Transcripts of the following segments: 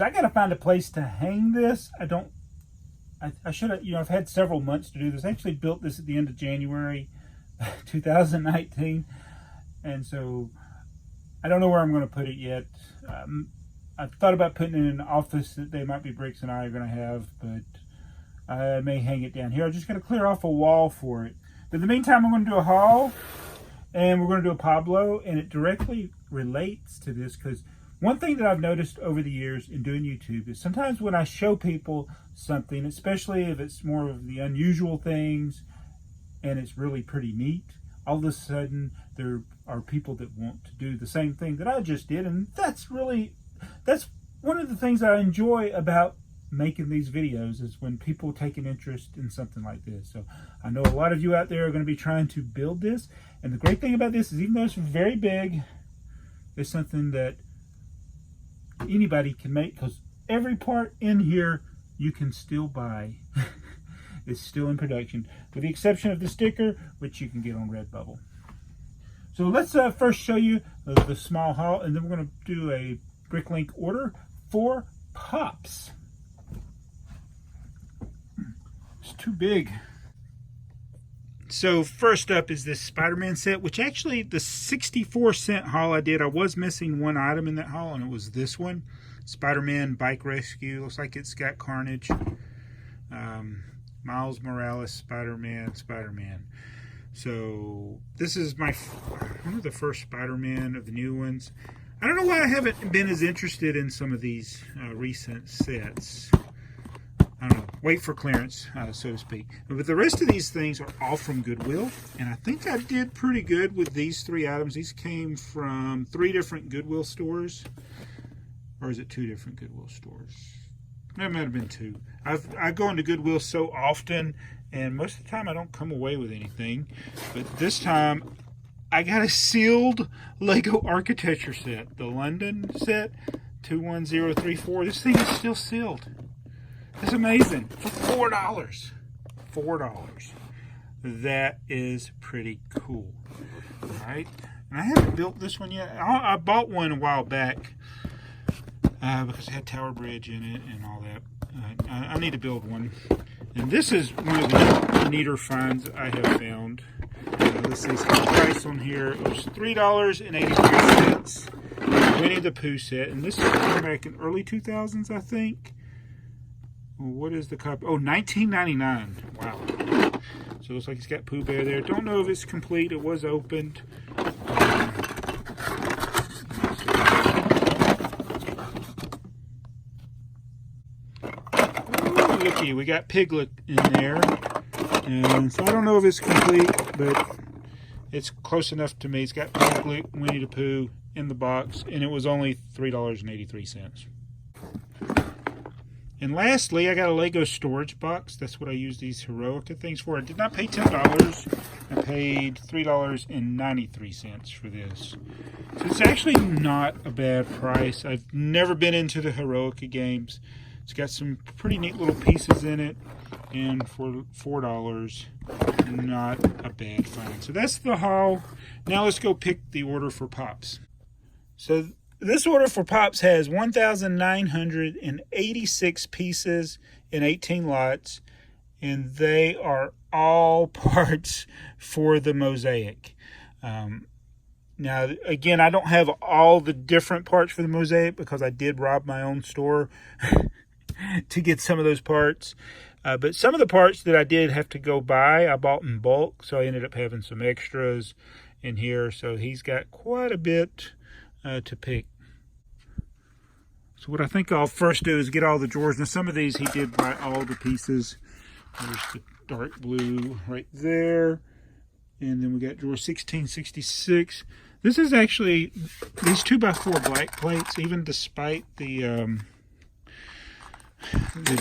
So I got to find a place to hang this. I should have, I've had several months to do this. I actually built this at the end of January 2019. And so I don't know where I'm going to put it yet. I've thought about putting it in an office that they might be Bricks and I are going to have, but I may hang it down here. I'm just going to clear off a wall for it. But in the meantime, I'm going to do a haul, and we're going to do a Pablo, and it directly relates to this because one thing that I've noticed over the years in doing YouTube is sometimes when I show people something, especially if it's more of the unusual things and it's really pretty neat, all of a sudden there are people that want to do the same thing that I just did. And that's one of the things I enjoy about making these videos is when people take an interest in something like this. So I know a lot of you out there are going to be trying to build this. And the great thing about this is even though it's very big, it's something that anybody can make because every part in here you can still buy. It's still in production with the exception of the sticker, which you can get on Redbubble. So let's first show you the small haul, and then we're going to do a Bricklink order for Pops. It's too big. So first up is this Spider-Man set, which actually the 64-cent haul I did, I was missing one item in that haul, and it was this one. Spider-Man Bike Rescue. Looks like it's got Carnage. Miles Morales, Spider-Man. So this is one of the first Spider-Man of the new ones. I don't know why I haven't been as interested in some of these recent sets. I don't know, wait for clearance, so to speak. But the rest of these things are all from Goodwill, and I think I did pretty good with these 3 items. These came from 3 different Goodwill stores, or is it 2 different Goodwill stores? That might have been 2. I go into Goodwill so often, and most of the time I don't come away with anything. But this time, I got a sealed Lego architecture set, the London set 21034. This thing is still sealed. It's amazing. For $4. $4. That is pretty cool. Alright. And I haven't built this one yet. I bought one a while back because it had Tower Bridge in it and all that. I need to build one. And this is one of the neater finds I have found. Let's see the price on here. It was $3.83. Winnie the Pooh set. And this is back in early 2000s, I think. What is the copy? Oh, $19.99. Wow. So it looks like it's got Pooh Bear there. Don't know if it's complete. It was opened. Ooh, looky, we got Piglet in there. And so I don't know if it's complete, but it's close enough to me. It's got Piglet, Winnie the Pooh in the box, and it was only $3.83. And lastly, I got a Lego storage box. That's what I use these Heroica things for. I did not pay $10. I paid $3.93 for this. So it's actually not a bad price. I've never been into the Heroica games. It's got some pretty neat little pieces in it. And for $4, not a bad find. So that's the haul. Now let's go pick the order for Pops. So this order for Pops has 1,986 pieces in 18 lots, and they are all parts for the mosaic. Now, again, I don't have all the different parts for the mosaic because I did rob my own store to get some of those parts. But some of the parts that I did have to go buy, I bought in bulk, so I ended up having some extras in here. So he's got quite a bit to pick. So what I think I'll first do is get all the drawers. Now some of these he did buy all the pieces. There's the dark blue right there. And then we got drawer 1666. This is actually these 2x4 black plates, even despite the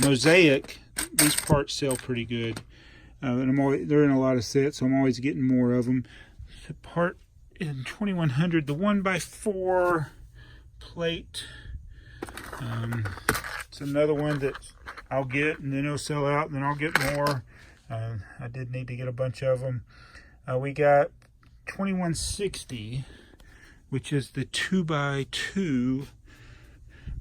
mosaic, these parts sell pretty good. And they're in a lot of sets, so I'm always getting more of them. The part in 2100, the 1x4 plate. It's another one that I'll get, and then it'll sell out, and then I'll get more. I did need to get a bunch of them. We got 2160, which is the 2x2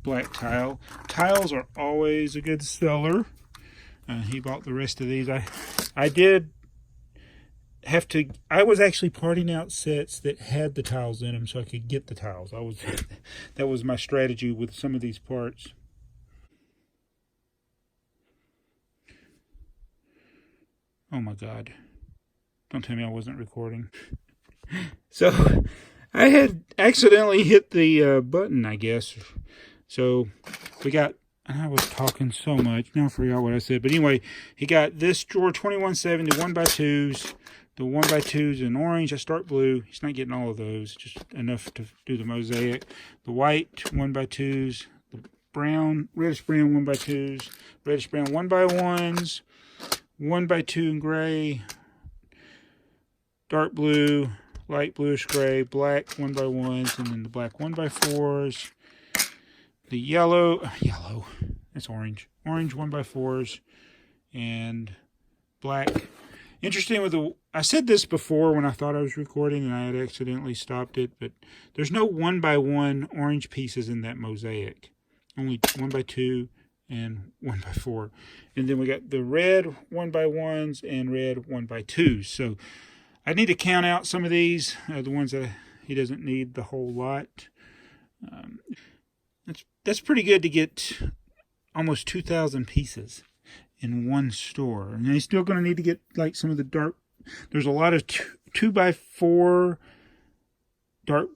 black tile. Tiles are always a good seller. He bought the rest of these. I did have to. I was actually parting out sets that had the tiles in them so I could get the tiles. That was my strategy with some of these parts. Oh my God! Don't tell me I wasn't recording. So I had accidentally hit the button, I guess. So we got, and I was talking so much, now I forgot what I said. But anyway, he got this drawer 2170 1x2s, the 1x2s in orange, that's dark blue. He's not getting all of those, just enough to do the mosaic. The white 1x2s, the brown, reddish brown 1x2s, reddish brown 1x1s, 1x2 in gray, dark blue, light bluish gray, black 1x1s, and then the black 1x4s. The yellow, that's orange 1x4s, and black. Interesting with the, I said this before when I thought I was recording and I had accidentally stopped it, but there's no 1x1 orange pieces in that mosaic. Only 1x2 and 1x4. And then we got the red 1x1s and red 1x2s. So I need to count out some of these, the ones that he doesn't need the whole lot. That's pretty good to get almost 2,000 pieces in one store. And he's still going to need to get like some of the dark. There's a lot of 2x4 dark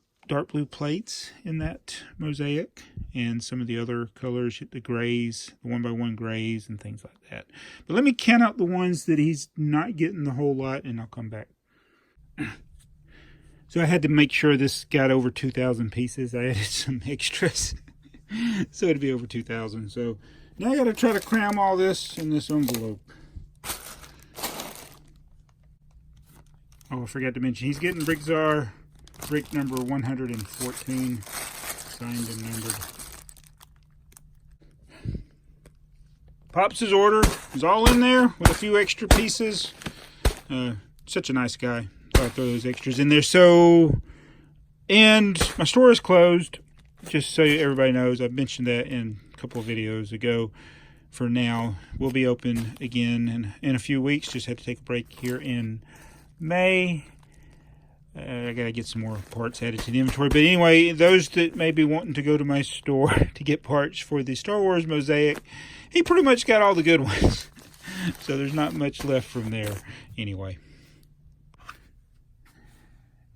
blue plates in that mosaic, and some of the other colors, the grays, the 1x1 grays, and things like that. But let me count out the ones that he's not getting the whole lot, and I'll come back. So I had to make sure this got over 2,000 pieces. I added some extras. So it'd be over 2,000. So now I got to try to cram all this in this envelope. Oh, I forgot to mention, he's getting Brickzar brick number 114, signed and numbered. Pops' order is all in there with a few extra pieces. Such a nice guy. Thought I'd throw those extras in there. So, and my store is closed. Just so everybody knows, I've mentioned that in a couple of videos ago. For now, we'll be open again in a few weeks. Just had to take a break here in May. I gotta get some more parts added to the inventory. But anyway, those that may be wanting to go to my store to get parts for the Star Wars mosaic, he pretty much got all the good ones. So there's not much left from there anyway.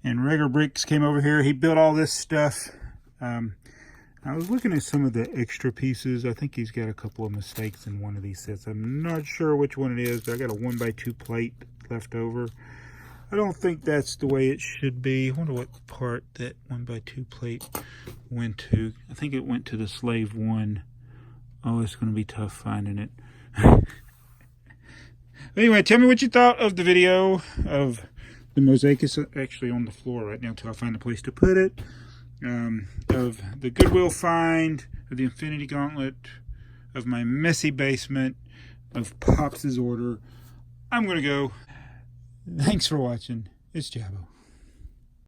And Regger Bricks came over here. He built all this stuff. I was looking at some of the extra pieces. I think he's got a couple of mistakes in one of these sets. I'm not sure which one it is, but I got a 1x2 plate left over. I don't think that's the way it should be. I wonder what part that 1x2 plate went to. I think it went to the slave one. Oh, it's going to be tough finding it. Anyway, tell me what you thought of the video of the mosaic. Is actually on the floor right now until I find a place to put it. Of the Goodwill find, of the Infinity Gauntlet, of my messy basement, of Pops' order. I'm going to go. Thanks for watching. It's Jabbo.